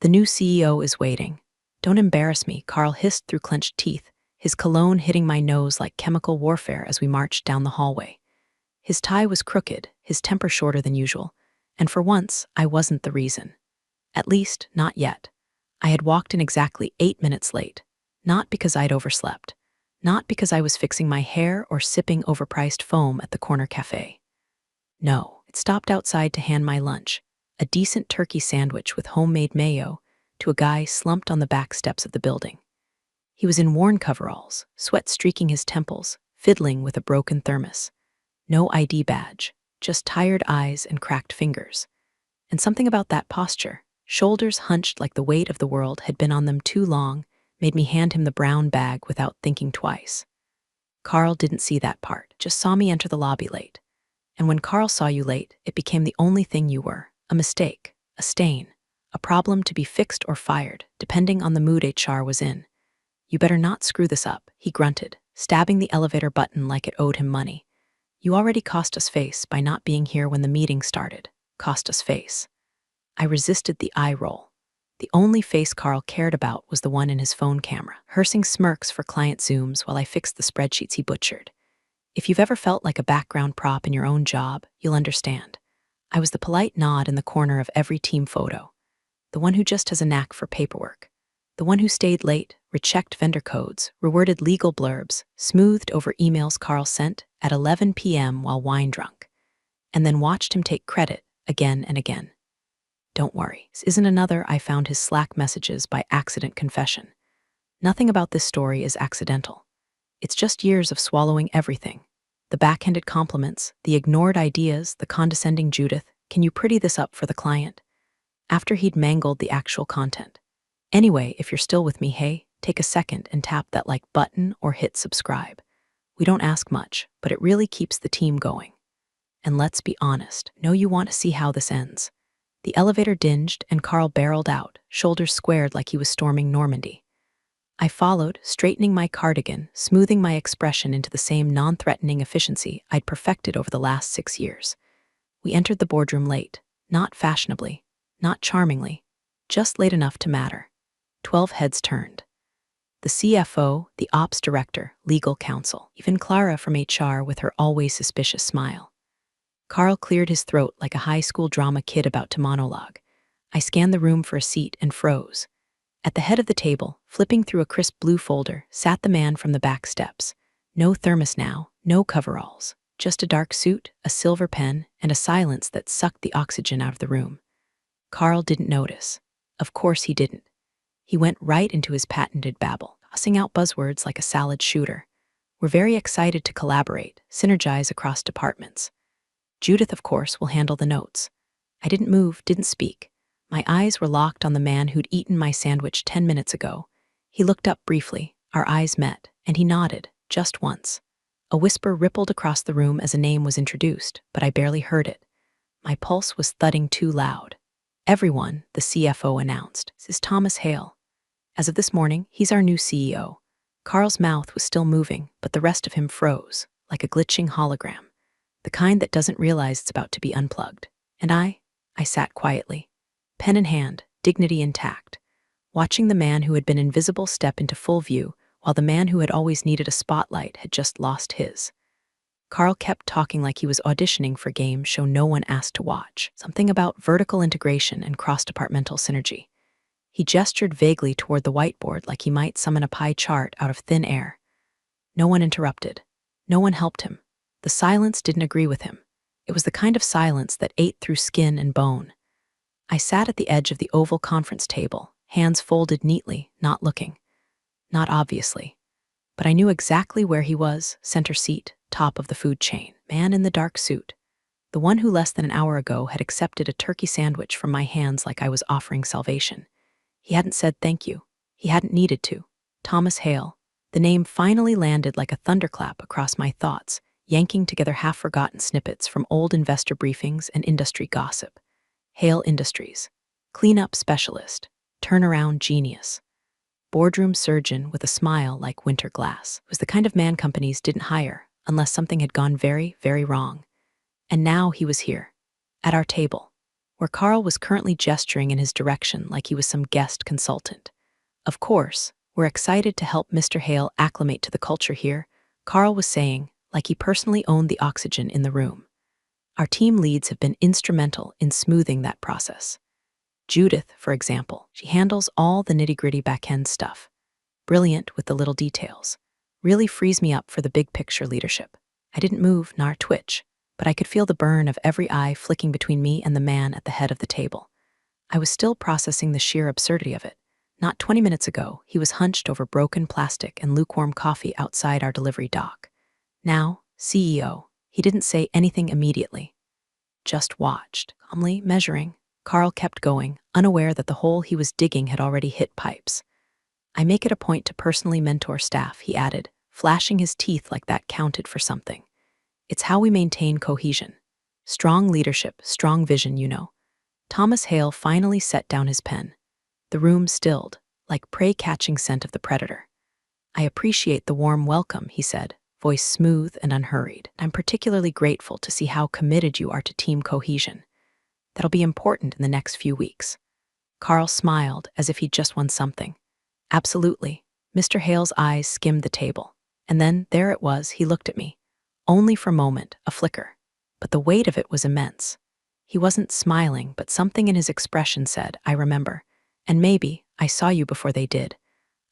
The new CEO is waiting. Don't embarrass me, Carl hissed through clenched teeth, his cologne hitting my nose like chemical warfare as we marched down the hallway. His tie was crooked, his temper shorter than usual, and for once, I wasn't the reason. At least, not yet. I had walked in exactly 8 minutes late, not because I'd overslept, not because I was fixing my hair or sipping overpriced foam at the corner cafe. No, it stopped outside to hand my lunch, a decent turkey sandwich with homemade mayo, to a guy slumped on the back steps of the building. He was in worn coveralls, sweat streaking his temples, fiddling with a broken thermos. No ID badge, just tired eyes and cracked fingers. And something about that posture, shoulders hunched like the weight of the world had been on them too long, made me hand him the brown bag without thinking twice. Carl didn't see that part, just saw me enter the lobby late. And when Carl saw you late, it became the only thing you were, a mistake, a stain, a problem to be fixed or fired, depending on the mood HR was in. You better not screw this up, he grunted, stabbing the elevator button like it owed him money. You already cost us face by not being here when the meeting started. Cost us face. I resisted the eye roll. The only face Carl cared about was the one in his phone camera, rehearsing smirks for client Zooms while I fixed the spreadsheets he butchered. If you've ever felt like a background prop in your own job, you'll understand. I was the polite nod in the corner of every team photo, the one who just has a knack for paperwork, the one who stayed late, rechecked vendor codes, reworded legal blurbs, smoothed over emails Carl sent at 11 p.m. while wine drunk, and then watched him take credit again and again. Don't worry, this isn't another I found his Slack messages by accident confession. Nothing about this story is accidental. It's just years of swallowing everything. The backhanded compliments, the ignored ideas, the condescending Judith, can you pretty this up for the client? After he'd mangled the actual content. Anyway, if you're still with me, hey, take a second and tap that like button or hit subscribe. We don't ask much, but it really keeps the team going. And let's be honest, know you want to see how this ends. The elevator dinged and Carl barreled out, shoulders squared like he was storming Normandy. I followed, straightening my cardigan, smoothing my expression into the same non-threatening efficiency I'd perfected over the last 6 years. We entered the boardroom late, not fashionably, not charmingly, just late enough to matter. 12 heads turned. The CFO, the ops director, legal counsel, even Clara from HR with her always suspicious smile. Carl cleared his throat like a high school drama kid about to monologue. I scanned the room for a seat and froze. At the head of the table, flipping through a crisp blue folder, sat the man from the back steps. No thermos now, no coveralls, just a dark suit, a silver pen, and a silence that sucked the oxygen out of the room. Carl didn't notice. Of course he didn't. He went right into his patented babble, tossing out buzzwords like a salad shooter. We're very excited to collaborate, synergize across departments. Judith, of course, will handle the notes. I didn't move, didn't speak. My eyes were locked on the man who'd eaten my sandwich 10 minutes ago. He looked up briefly, our eyes met, and he nodded, just once. A whisper rippled across the room as a name was introduced, but I barely heard it. My pulse was thudding too loud. Everyone, the CFO announced, this is Thomas Hale. As of this morning, he's our new CEO. Carl's mouth was still moving, but the rest of him froze, like a glitching hologram. The kind that doesn't realize it's about to be unplugged. And I sat quietly, pen in hand, dignity intact, watching the man who had been invisible step into full view, while the man who had always needed a spotlight had just lost his. Carl kept talking like he was auditioning for game show no one asked to watch, something about vertical integration and cross-departmental synergy. He gestured vaguely toward the whiteboard like he might summon a pie chart out of thin air. No one interrupted. No one helped him. The silence didn't agree with him. It was the kind of silence that ate through skin and bone. I sat at the edge of the oval conference table, hands folded neatly, not looking. Not obviously. But I knew exactly where he was, center seat, top of the food chain, man in the dark suit. The one who less than an hour ago had accepted a turkey sandwich from my hands like I was offering salvation. He hadn't said thank you. He hadn't needed to. Thomas Hale. The name finally landed like a thunderclap across my thoughts, yanking together half-forgotten snippets from old investor briefings and industry gossip. Hale Industries. Cleanup specialist. Turnaround genius. Boardroom surgeon with a smile like winter glass. Was the kind of man companies didn't hire unless something had gone very, very wrong. And now he was here. At our table. where Carl was currently gesturing in his direction like he was some guest consultant. Of course, we're excited to help Mr. Hale acclimate to the culture here, Carl was saying, like he personally owned the oxygen in the room. Our team leads have been instrumental in smoothing that process. Judith, for example, she handles all the nitty-gritty back-end stuff. Brilliant with the little details. Really frees me up for the big picture leadership. I didn't move nor twitch, but I could feel the burn of every eye flicking between me and the man at the head of the table. I was still processing the sheer absurdity of it. Not 20 minutes ago, he was hunched over broken plastic and lukewarm coffee outside our delivery dock. Now, CEO, he didn't say anything immediately. Just watched, calmly measuring. Carl kept going, unaware that the hole he was digging had already hit pipes. I make it a point to personally mentor staff, he added, flashing his teeth like that counted for something. It's how we maintain cohesion. Strong leadership, strong vision, you know. Thomas Hale finally set down his pen. The room stilled, like prey-catching scent of the predator. I appreciate the warm welcome, he said, voice smooth and unhurried. I'm particularly grateful to see how committed you are to team cohesion. That'll be important in the next few weeks. Carl smiled as if he'd just won something. Absolutely. Mr. Hale's eyes skimmed the table. And then, there it was, he looked at me. Only for a moment, a flicker. But the weight of it was immense. He wasn't smiling, but something in his expression said, I remember. And maybe, I saw you before they did.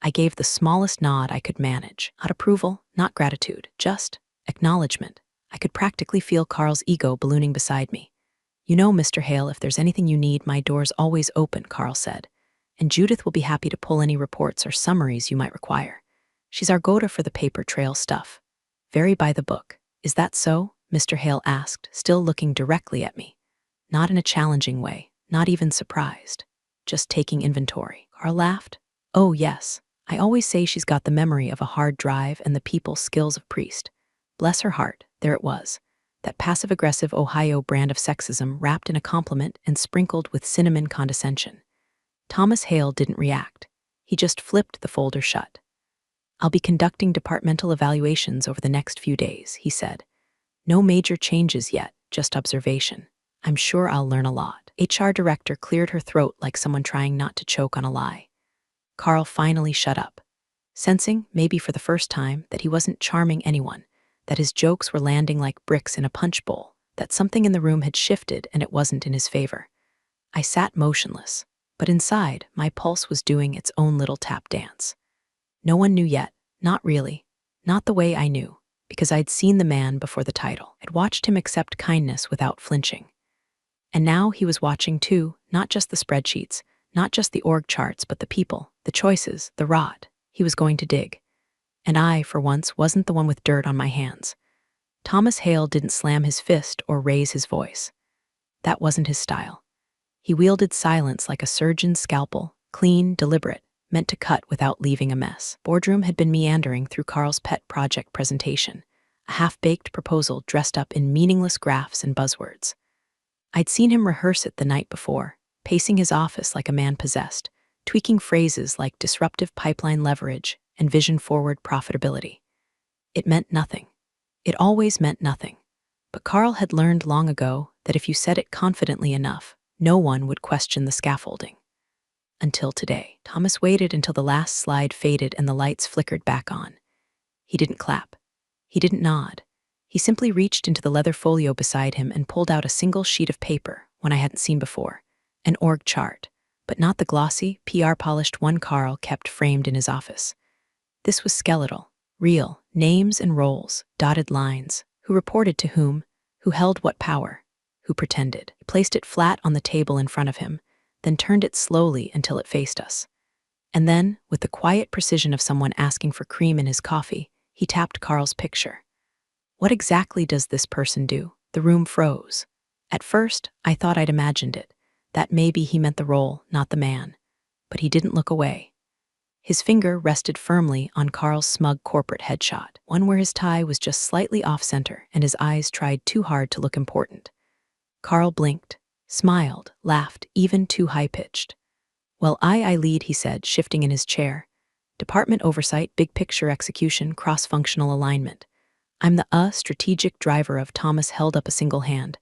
I gave the smallest nod I could manage. Not approval, not gratitude, just acknowledgement. I could practically feel Carl's ego ballooning beside me. You know, Mr. Hale, if there's anything you need, my door's always open, Carl said. And Judith will be happy to pull any reports or summaries you might require. She's our go-to for the paper trail stuff. Very by the book. Is that so? Mr. Hale asked, still looking directly at me. Not in a challenging way, not even surprised. Just taking inventory. Carl laughed. Oh, yes. I always say she's got the memory of a hard drive and the people skills of priest. Bless her heart, there it was. That passive-aggressive Ohio brand of sexism wrapped in a compliment and sprinkled with cinnamon condescension. Thomas Hale didn't react. He just flipped the folder shut. I'll be conducting departmental evaluations over the next few days, he said. No major changes yet, just observation. I'm sure I'll learn a lot. HR director cleared her throat like someone trying not to choke on a lie. Carl finally shut up, sensing, maybe for the first time, that he wasn't charming anyone, that his jokes were landing like bricks in a punch bowl, that something in the room had shifted and it wasn't in his favor. I sat motionless, but inside, my pulse was doing its own little tap dance. No one knew yet, not really, not the way I knew, because I'd seen the man before the title. I'd watched him accept kindness without flinching. And now he was watching too, not just the spreadsheets, not just the org charts, but the people, the choices, the rot. He was going to dig. And I, for once, wasn't the one with dirt on my hands. Thomas Hale didn't slam his fist or raise his voice. That wasn't his style. He wielded silence like a surgeon's scalpel, clean, deliberate, meant to cut without leaving a mess. Boardroom had been meandering through Carl's pet project presentation, a half-baked proposal dressed up in meaningless graphs and buzzwords. I'd seen him rehearse it the night before, pacing his office like a man possessed, tweaking phrases like disruptive pipeline leverage and vision-forward profitability. It meant nothing. It always meant nothing. But Carl had learned long ago that if you said it confidently enough, no one would question the scaffolding. Until today. Thomas waited until the last slide faded and the lights flickered back on. He didn't clap. He didn't nod. He simply reached into the leather folio beside him and pulled out a single sheet of paper, one I hadn't seen before, an org chart, but not the glossy, PR-polished one Carl kept framed in his office. This was skeletal, real, names and roles, dotted lines, who reported to whom, who held what power, who pretended. He placed it flat on the table in front of him, then turned it slowly until it faced us. And then, with the quiet precision of someone asking for cream in his coffee, he tapped Carl's picture. What exactly does this person do? The room froze. At first, I thought I'd imagined it, that maybe he meant the role, not the man. But he didn't look away. His finger rested firmly on Carl's smug corporate headshot, one where his tie was just slightly off-center and his eyes tried too hard to look important. Carl blinked, smiled, laughed, even too high-pitched. Well, I lead, he said, shifting in his chair. Department oversight, big picture execution, cross-functional alignment. I'm the strategic driver of. Thomas held up a single hand.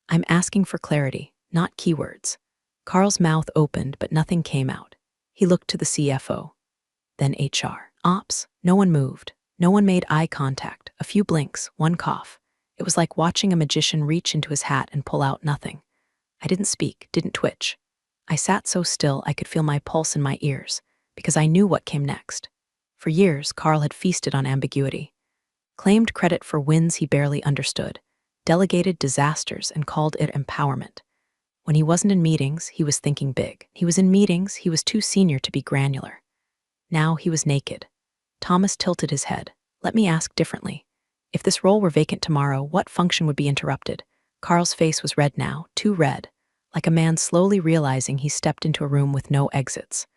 I'm asking for clarity, not keywords. Carl's mouth opened, but nothing came out. He looked to the CFO, then HR. Ops. No one moved. No one made eye contact. A few blinks, one cough. It was like watching a magician reach into his hat and pull out nothing. I didn't speak, didn't twitch. I sat so still I could feel my pulse in my ears, because I knew what came next. For years, Carl had feasted on ambiguity, claimed credit for wins he barely understood, delegated disasters and called it empowerment. When he wasn't in meetings, he was thinking big. He was in meetings, he was too senior to be granular. Now he was naked. Thomas tilted his head. Let me ask differently. If this role were vacant tomorrow, what function would be interrupted? Carl's face was red now, too red, like a man slowly realizing he stepped into a room with no exits.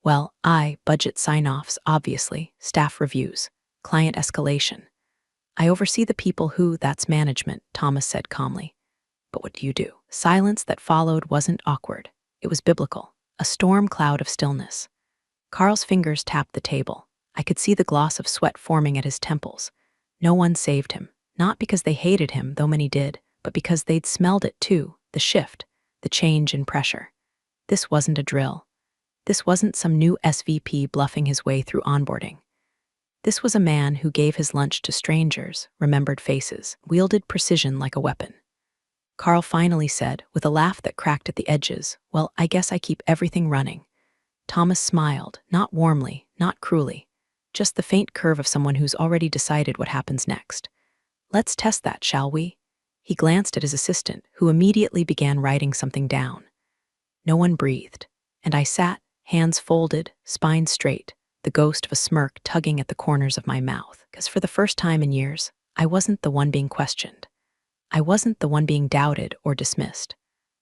Well, budget sign-offs, obviously, staff reviews, client escalation. I oversee the people who, that's management, Thomas said calmly. But what do you do? Silence that followed wasn't awkward. It was biblical, a storm cloud of stillness. Carl's fingers tapped the table. I could see the gloss of sweat forming at his temples. No one saved him, not because they hated him, though many did, but because they'd smelled it too, the shift, the change in pressure. This wasn't a drill. This wasn't some new SVP bluffing his way through onboarding. This was a man who gave his lunch to strangers, remembered faces, wielded precision like a weapon. Carl finally said, with a laugh that cracked at the edges, "Well, I guess I keep everything running." Thomas smiled, not warmly, not cruelly, just the faint curve of someone who's already decided what happens next. "Let's test that, shall we?" He glanced at his assistant, who immediately began writing something down. No one breathed, and I sat, hands folded, spine straight, the ghost of a smirk tugging at the corners of my mouth, because for the first time in years, I wasn't the one being questioned. I wasn't the one being doubted or dismissed.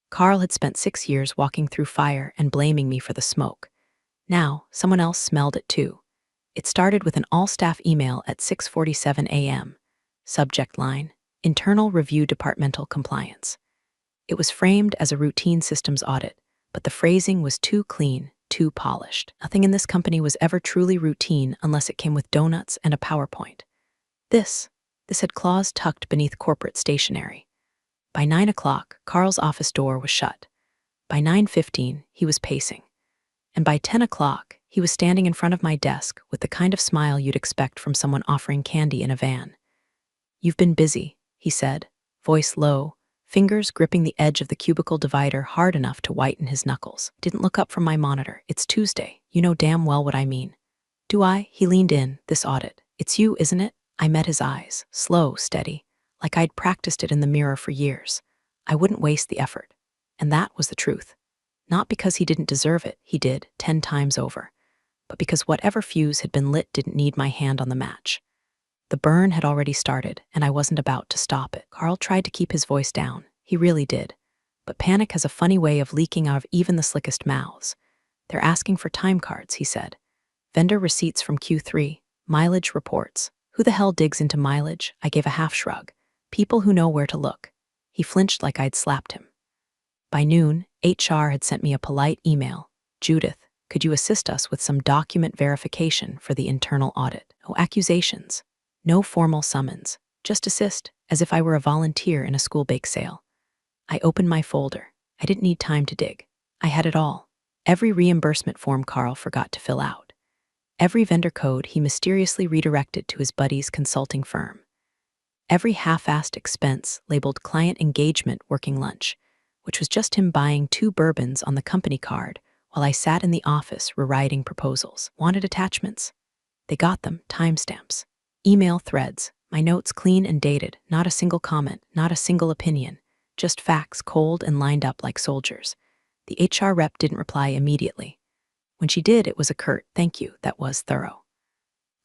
Carl had spent 6 years walking through fire and blaming me for the smoke. Now, someone else smelled it too. It started with an all-staff email at 6:47 a.m. Subject line, Internal Review Departmental Compliance. It was framed as a routine systems audit, but the phrasing was too clean, too polished. Nothing in this company was ever truly routine unless it came with donuts and a PowerPoint. This had claws tucked beneath corporate stationery. By 9 o'clock, Carl's office door was shut. By 9:15, he was pacing. And by 10 o'clock, he was standing in front of my desk with the kind of smile you'd expect from someone offering candy in a van. "You've been busy," he said, voice low, fingers gripping the edge of the cubicle divider hard enough to whiten his knuckles. Didn't look up from my monitor. "It's Tuesday. You know damn well what I mean." "Do I?" He leaned in. "This audit. It's you, isn't it?" I met his eyes, slow, steady, like I'd practiced it in the mirror for years. I wouldn't waste the effort. And that was the truth. Not because he didn't deserve it, he did, 10 times over, but because whatever fuse had been lit didn't need my hand on the match. The burn had already started, and I wasn't about to stop it. Carl tried to keep his voice down. He really did. But panic has a funny way of leaking out of even the slickest mouths. "They're asking for time cards," he said. "Vendor receipts from Q3, mileage reports." "Who the hell digs into mileage?" I gave a half shrug. "People who know where to look." He flinched like I'd slapped him. By noon, HR had sent me a polite email. "Judith, could you assist us with some document verification for the internal audit?" No accusations. No formal summons. Just assist, as if I were a volunteer in a school bake sale. I opened my folder. I didn't need time to dig. I had it all. Every reimbursement form Carl forgot to fill out. Every vendor code he mysteriously redirected to his buddy's consulting firm. Every half-assed expense labeled client engagement working lunch, which was just him buying 2 bourbons on the company card while I sat in the office rewriting proposals. Wanted attachments? They got them, timestamps. Email threads, my notes clean and dated, not a single comment, not a single opinion, just facts cold and lined up like soldiers. The HR rep didn't reply immediately. When she did, it was a curt "thank you" that was thorough.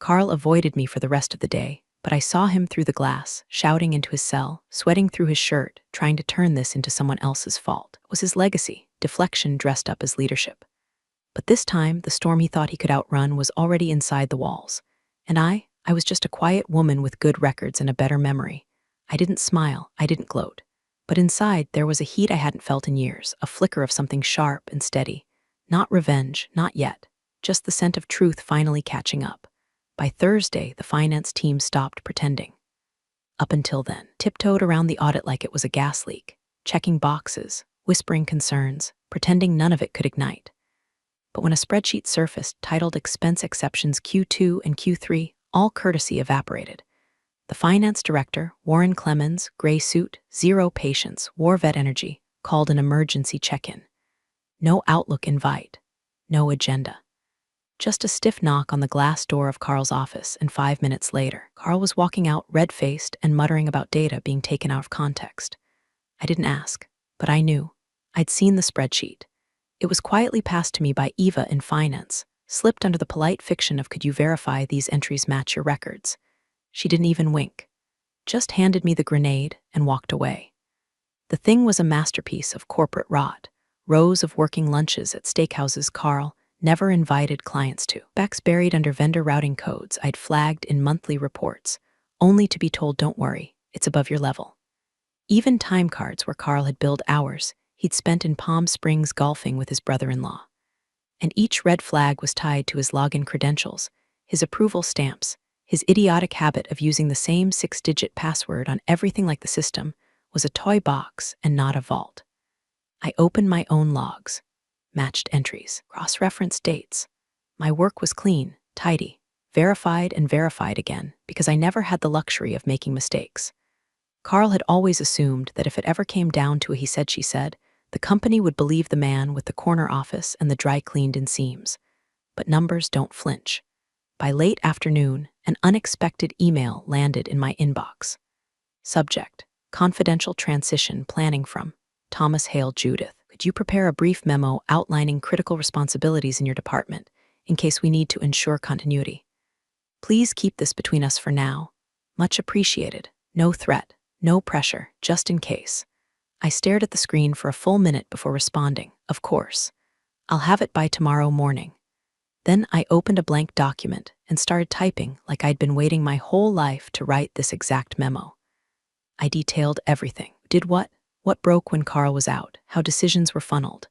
Carl avoided me for the rest of the day, but I saw him through the glass, shouting into his cell, sweating through his shirt, trying to turn this into someone else's fault. It was his legacy, deflection dressed up as leadership. But this time, the storm he thought he could outrun was already inside the walls. And I was just a quiet woman with good records and a better memory. I didn't smile, I didn't gloat. But inside, there was a heat I hadn't felt in years, a flicker of something sharp and steady. Not revenge, not yet. Just the scent of truth finally catching up. By Thursday, the finance team stopped pretending. Up until then, tiptoed around the audit like it was a gas leak, checking boxes, whispering concerns, pretending none of it could ignite. But when a spreadsheet surfaced titled Expense Exceptions Q2 and Q3, all courtesy evaporated. The finance director, Warren Clemens, gray suit, zero patience, war vet energy, called an emergency check-in. No Outlook invite, no agenda. Just a stiff knock on the glass door of Carl's office, and 5 minutes later, Carl was walking out red-faced and muttering about data being taken out of context. I didn't ask, but I knew. I'd seen the spreadsheet. It was quietly passed to me by Eva in finance, slipped under the polite fiction of "could you verify these entries match your records?" She didn't even wink, just handed me the grenade and walked away. The thing was a masterpiece of corporate rot, rows of working lunches at steakhouses Carl never invited clients to, specs buried under vendor routing codes I'd flagged in monthly reports, only to be told, "Don't worry, it's above your level." Even time cards where Carl had billed hours he'd spent in Palm Springs golfing with his brother-in-law. And each red flag was tied to his login credentials, his approval stamps. His idiotic habit of using the same 6-digit password on everything like the system was a toy box and not a vault. I opened my own logs, matched entries, cross-referenced dates. My work was clean, tidy, verified and verified again because I never had the luxury of making mistakes. Carl had always assumed that if it ever came down to a he said, she said, the company would believe the man with the corner office and the dry-cleaned inseams. But numbers don't flinch. By late afternoon, an unexpected email landed in my inbox. Subject: Confidential transition planning from Thomas Hale. Judith, could you prepare a brief memo outlining critical responsibilities in your department in case we need to ensure continuity? Please keep this between us for now. Much appreciated. No threat, no pressure, just in case. I stared at the screen for a full minute before responding. Of course. I'll have it by tomorrow morning. Then I opened a blank document and started typing like I'd been waiting my whole life to write this exact memo. I detailed everything. Did what broke when Carl was out, how decisions were funneled,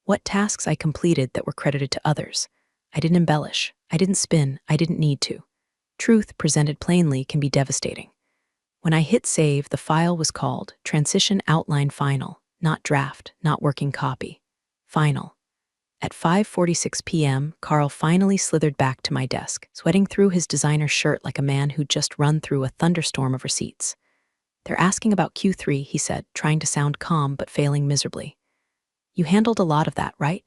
what tasks I completed that were credited to others. I didn't embellish, I didn't spin, I didn't need to. Truth presented plainly can be devastating. When I hit save, the file was called Transition Outline Final, not draft, not working copy. Final. At 5:46 p.m., Carl finally slithered back to my desk, sweating through his designer shirt like a man who'd just run through a thunderstorm of receipts. "They're asking about Q3, he said, trying to sound calm but failing miserably. "You handled a lot of that, right?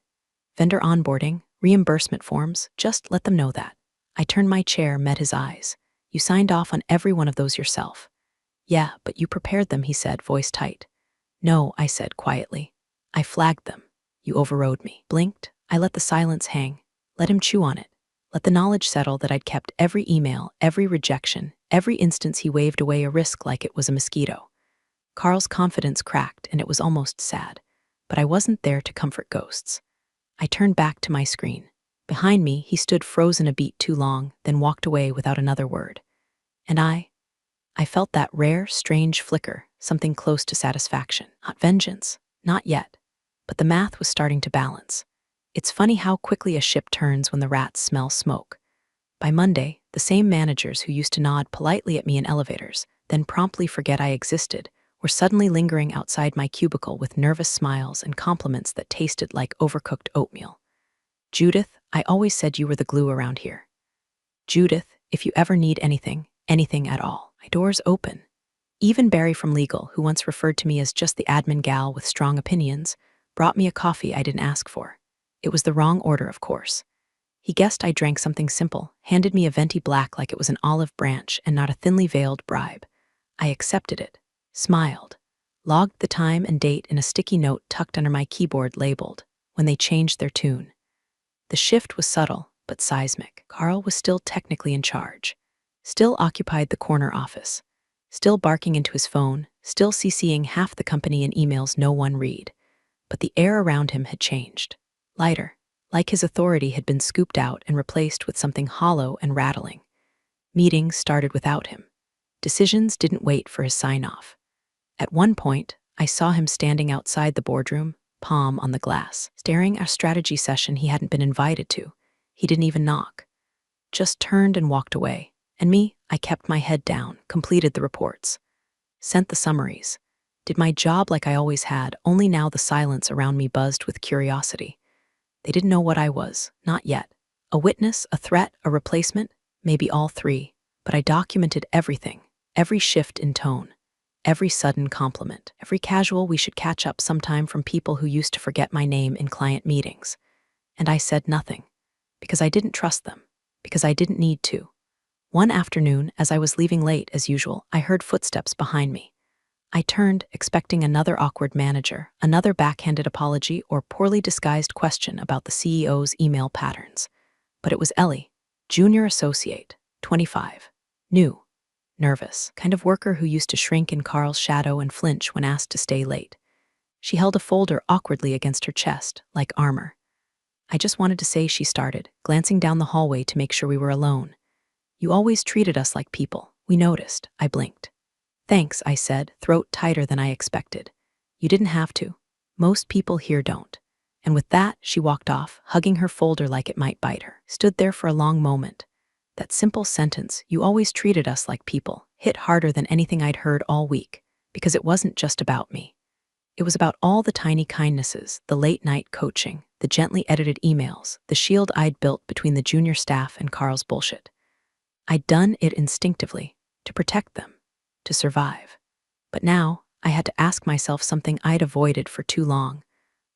Vendor onboarding, reimbursement forms, just let them know that." I turned my chair, met his eyes. "You signed off on every one of those yourself." "Yeah, but you prepared them," he said, voice tight. "No," I said quietly. "I flagged them. You overrode me." Blinked. I let the silence hang. Let him chew on it. Let the knowledge settle that I'd kept every email, every rejection, every instance he waved away a risk like it was a mosquito. Carl's confidence cracked, and it was almost sad. But I wasn't there to comfort ghosts. I turned back to my screen. Behind me, he stood frozen a beat too long, then walked away without another word. And I felt that rare, strange flicker, something close to satisfaction. Not vengeance. Not yet. But the math was starting to balance. It's funny how quickly a ship turns when the rats smell smoke. By Monday, the same managers who used to nod politely at me in elevators, then promptly forget I existed, were suddenly lingering outside my cubicle with nervous smiles and compliments that tasted like overcooked oatmeal. "Judith, I always said you were the glue around here. Judith, if you ever need anything, anything at all." My door's open. Even Barry from legal, who once referred to me as just the admin gal with strong opinions, brought me a coffee I didn't ask for. It was the wrong order, of course. He guessed I drank something simple, handed me a venti black like it was an olive branch and not a thinly veiled bribe. I accepted it, smiled, logged the time and date in a sticky note tucked under my keyboard labeled, "When they changed their tune." The shift was subtle, but seismic. Carl was still technically in charge, still occupied the corner office, still barking into his phone, still CCing half the company in emails no one read. But the air around him had changed. Lighter, like his authority had been scooped out and replaced with something hollow and rattling. Meetings started without him. Decisions didn't wait for his sign-off. At one point, I saw him standing outside the boardroom, palm on the glass, staring at a strategy session he hadn't been invited to. He didn't even knock. Just turned and walked away. And me, I kept my head down, completed the reports, sent the summaries, Did my job like I always had, only now the silence around me buzzed with curiosity. They didn't know what I was, not yet. A witness, a threat, a replacement, maybe all three, but I documented everything, every shift in tone, every sudden compliment, every casual "we should catch up sometime" from people who used to forget my name in client meetings. And I said nothing, because I didn't trust them, because I didn't need to. One afternoon, as I was leaving late as usual, I heard footsteps behind me. I turned, expecting another awkward manager, another backhanded apology, or poorly disguised question about the CEO's email patterns. But it was Ellie, junior associate, 25, new, nervous, kind of worker who used to shrink in Carl's shadow and flinch when asked to stay late. She held a folder awkwardly against her chest, like armor. "I just wanted to say," she started, glancing down the hallway to make sure we were alone. "You always treated us like people. We noticed." I blinked. "Thanks," I said, throat tighter than I expected. "You didn't have to. Most people here don't." And with that, she walked off, hugging her folder like it might bite her. Stood there for a long moment. That simple sentence, "you always treated us like people," hit harder than anything I'd heard all week, because it wasn't just about me. It was about all the tiny kindnesses, the late-night coaching, the gently edited emails, the shield I'd built between the junior staff and Carl's bullshit. I'd done it instinctively, to protect them, to survive. But now, I had to ask myself something I'd avoided for too long.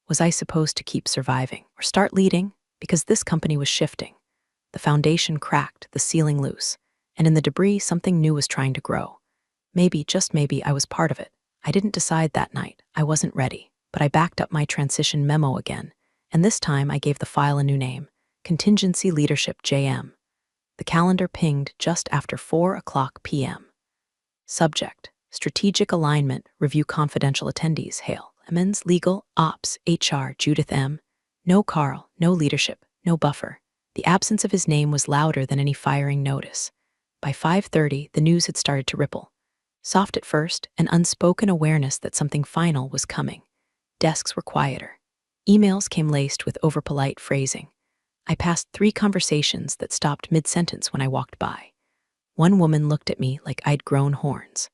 Was I supposed to keep surviving, or start leading? Because this company was shifting. The foundation cracked, the ceiling loose, and in the debris something new was trying to grow. Maybe, just maybe, I was part of it. I didn't decide that night. I wasn't ready. But I backed up my transition memo again, and this time I gave the file a new name, Contingency Leadership JM. The calendar pinged just after 4:00 p.m. Subject: Strategic Alignment, Review Confidential Attendees, Hale, Emmons, Legal, Ops, HR, Judith M. No Carl, no leadership, no buffer. The absence of his name was louder than any firing notice. By 5:30, the news had started to ripple. Soft at first, an unspoken awareness that something final was coming. Desks were quieter. Emails came laced with overpolite phrasing. I passed 3 conversations that stopped mid-sentence when I walked by. One woman looked at me like I'd grown horns.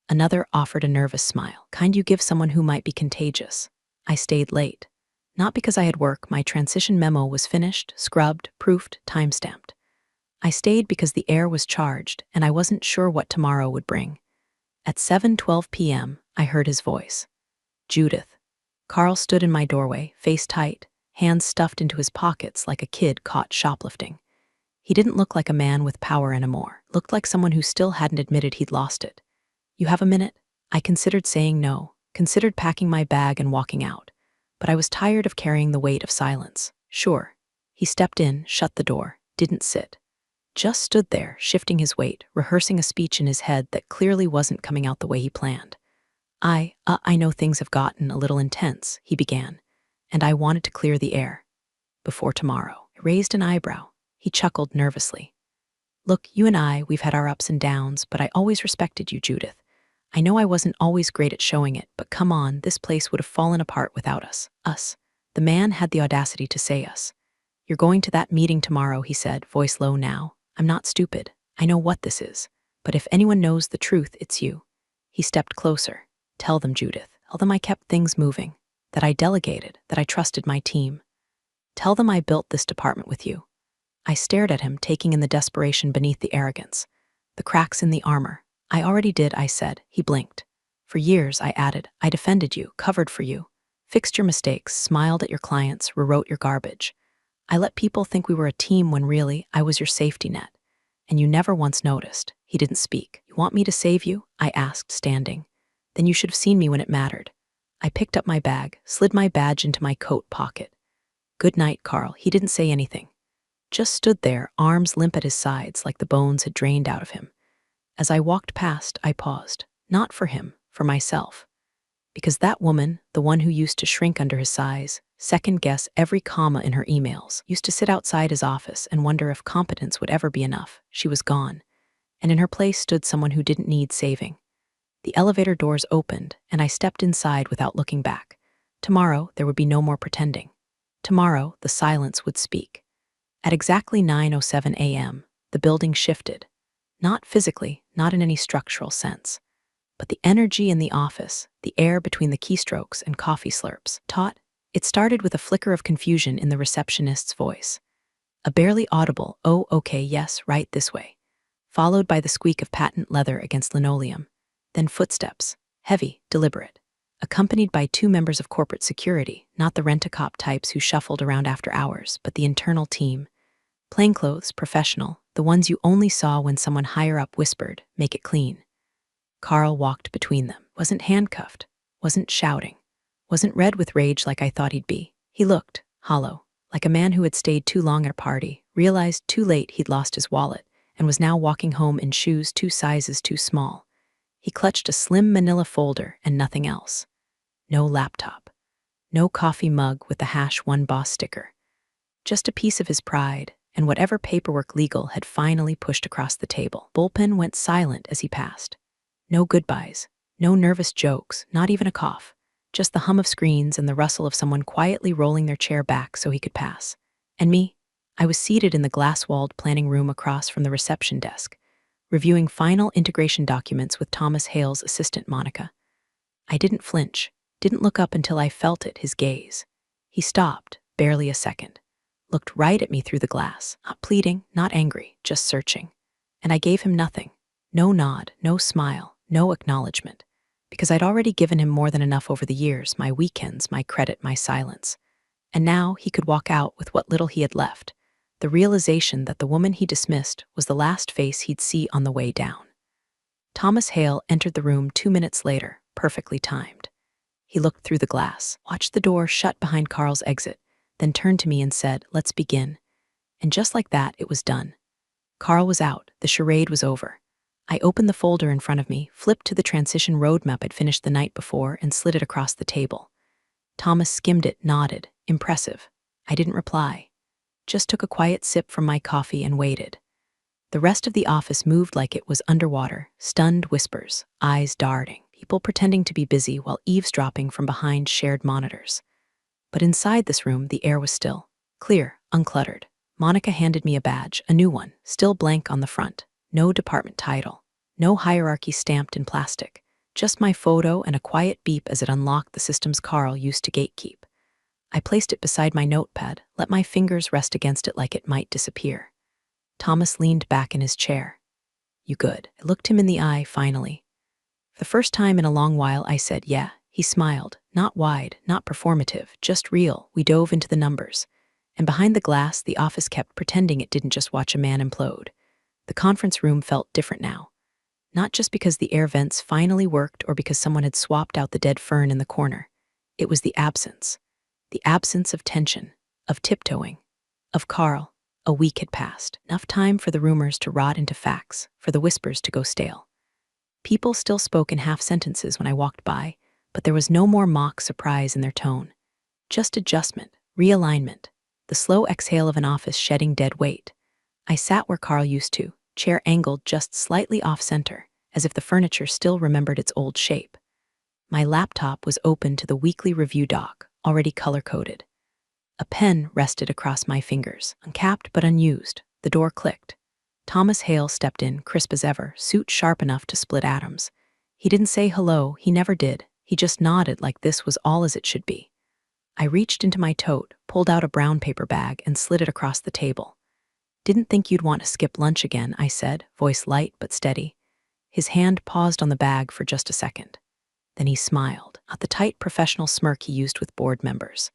Another offered a nervous smile, kind you give someone who might be contagious. I stayed late. Not because I had work, my transition memo was finished, scrubbed, proofed, time-stamped. I stayed because the air was charged, and I wasn't sure what tomorrow would bring. At 7:12 p.m., I heard his voice. "Judith." Carl stood in my doorway, face tight, hands stuffed into his pockets like a kid caught shoplifting. He didn't look like a man with power anymore, looked like someone who still hadn't admitted he'd lost it. "You have a minute?" I considered saying no, considered packing my bag and walking out. But I was tired of carrying the weight of silence. "Sure." He stepped in, shut the door, didn't sit. Just stood there, shifting his weight, rehearsing a speech in his head that clearly wasn't coming out the way he planned. I know things have gotten a little intense," he began, "and I wanted to clear the air. Before tomorrow." I raised an eyebrow. He chuckled nervously. "Look, you and we've had our ups and downs, but I always respected you, Judith. I know I wasn't always great at showing it, but come on, this place would have fallen apart without us." Us. The man had the audacity to say us. "You're going to that meeting tomorrow," he said, voice low now. "I'm not stupid. I know what this is. But if anyone knows the truth, it's you." He stepped closer. "Tell them, Judith. Tell them I kept things moving. That I delegated. That I trusted my team. Tell them I built this department with you." I stared at him, taking in the desperation beneath the arrogance. The cracks in the armor. "I already did," I said. He blinked. "For years," I added, "I defended you, covered for you, fixed your mistakes, smiled at your clients, rewrote your garbage. I let people think we were a team when really I was your safety net. And you never once noticed." He didn't speak. "You want me to save you?" I asked, standing. "Then you should have seen me when it mattered." I picked up my bag, slid my badge into my coat pocket. "Good night, Carl." He didn't say anything. Just stood there, arms limp at his sides like the bones had drained out of him. As I walked past, I paused. Not for him, for myself. Because that woman, the one who used to shrink under his size, second-guess every comma in her emails, used to sit outside his office and wonder if competence would ever be enough, she was gone. And in her place stood someone who didn't need saving. The elevator doors opened, and I stepped inside without looking back. Tomorrow, there would be no more pretending. Tomorrow, the silence would speak. At exactly 9:07 a.m., the building shifted. Not physically, not in any structural sense. but the energy in the office, the air between the keystrokes and coffee slurps, it started with a flicker of confusion in the receptionist's voice. A barely audible, "Oh, okay, yes, right this way," followed by the squeak of patent leather against linoleum. Then footsteps, heavy, deliberate, accompanied by two members of corporate security, not the rent-a-cop types who shuffled around after hours, but the internal team. Plainclothes, professional, the ones you only saw when someone higher up whispered, "Make it clean." Carl walked between them, wasn't handcuffed, wasn't shouting, wasn't red with rage like I thought he'd be. He looked hollow, like a man who had stayed too long at a party, realized too late he'd lost his wallet, and was now walking home in shoes 2 sizes too small. He clutched a slim manila folder and nothing else. No laptop. No coffee mug with the #1boss sticker. Just a piece of his pride, and whatever paperwork legal had finally pushed across the table. Bullpen went silent as he passed. No goodbyes, no nervous jokes, not even a cough. Just the hum of screens and the rustle of someone quietly rolling their chair back so he could pass. And me? I was seated in the glass-walled planning room across from the reception desk, reviewing final integration documents with Thomas Hale's assistant Monica. I didn't flinch, didn't look up until I felt it, his gaze. He stopped, barely a second, looked right at me through the glass, not pleading, not angry, just searching. And I gave him nothing. No nod, no smile, no acknowledgement. Because I'd already given him more than enough over the years, my weekends, my credit, my silence. And now he could walk out with what little he had left, the realization that the woman he dismissed was the last face he'd see on the way down. Thomas Hale entered the room 2 minutes later, perfectly timed. He looked through the glass, watched the door shut behind Carl's exit, then turned to me and said, "Let's begin." And just like that, it was done. Carl was out, the charade was over. I opened the folder in front of me, flipped to the transition roadmap I'd finished the night before, and slid it across the table. Thomas skimmed it, nodded, impressive. I didn't reply. Just took a quiet sip from my coffee and waited. The rest of the office moved like it was underwater, stunned whispers, eyes darting, people pretending to be busy while eavesdropping from behind shared monitors. But inside this room, the air was still, clear, uncluttered. Monica handed me a badge, a new one, still blank on the front. No department title, no hierarchy stamped in plastic, just my photo and a quiet beep as it unlocked the systems Carl used to gatekeep. I placed it beside my notepad, let my fingers rest against it like it might disappear. Thomas leaned back in his chair. "You good?" I looked him in the eye, finally. For the first time in a long while, I said, "Yeah." He smiled, not wide, not performative, just real. We dove into the numbers. And behind the glass, the office kept pretending it didn't just watch a man implode. The conference room felt different now. Not just because the air vents finally worked or because someone had swapped out the dead fern in the corner. It was the absence. The absence of tension, of tiptoeing, of Carl. A week had passed. Enough time for the rumors to rot into facts, for the whispers to go stale. People still spoke in half sentences when I walked by, but there was no more mock surprise in their tone. Just adjustment, realignment, the slow exhale of an office shedding dead weight. I sat where Carl used to, chair angled just slightly off-center, as if the furniture still remembered its old shape. My laptop was open to the weekly review doc, already color-coded. A pen rested across my fingers, uncapped but unused. The door clicked. Thomas Hale stepped in, crisp as ever, suit sharp enough to split atoms. He didn't say hello, he never did. He just nodded like this was all as it should be. I reached into my tote, pulled out a brown paper bag, and slid it across the table. "Didn't think you'd want to skip lunch again," I said, voice light but steady. His hand paused on the bag for just a second. Then he smiled, not the tight professional smirk he used with board members.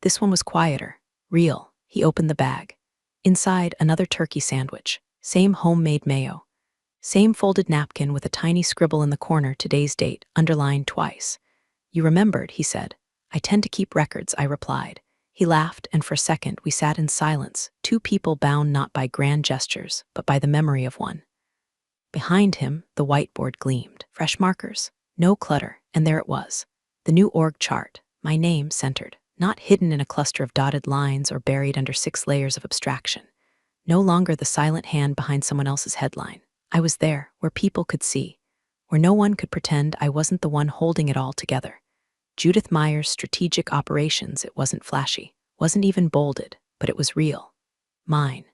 This one was quieter, real. He opened the bag. Inside, another turkey sandwich, same homemade mayo. Same folded napkin with a tiny scribble in the corner, today's date, underlined twice. "You remembered," he said. "I tend to keep records," I replied. He laughed, and for a second we sat in silence, two people bound not by grand gestures, but by the memory of one. Behind him, the whiteboard gleamed. Fresh markers, no clutter, and there it was. The new org chart, my name centered, not hidden in a cluster of dotted lines or buried under 6 layers of abstraction. No longer the silent hand behind someone else's headline. I was there, where people could see, where no one could pretend I wasn't the one holding it all together. Judith Meyer's strategic operations, it wasn't flashy, wasn't even bolded, but it was real. Mine.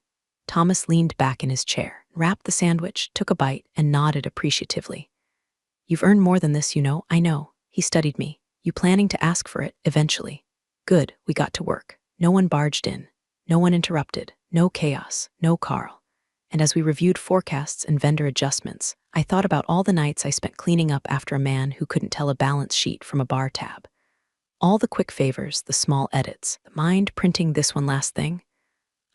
Thomas leaned back in his chair, wrapped the sandwich, took a bite, and nodded appreciatively. You've earned more than this, you know. I know. He studied me. You planning to ask for it, eventually. Good, we got to work. No one barged in. No one interrupted. No chaos. No Carl. And as we reviewed forecasts and vendor adjustments, I thought about all the nights I spent cleaning up after a man who couldn't tell a balance sheet from a bar tab. All the quick favors, the small edits, the mind printing this one last thing.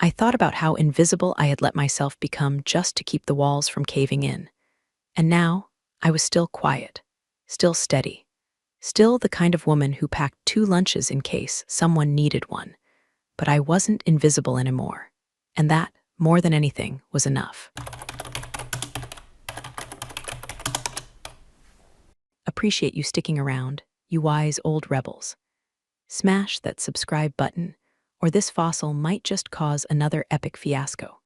I thought about how invisible I had let myself become just to keep the walls from caving in. And now, I was still quiet, still steady, still the kind of woman who packed 2 lunches in case someone needed one. But I wasn't invisible anymore. And that, more than anything, was enough. Appreciate you sticking around, you wise old rebels. Smash that subscribe button, or this fossil might just cause another epic fiasco.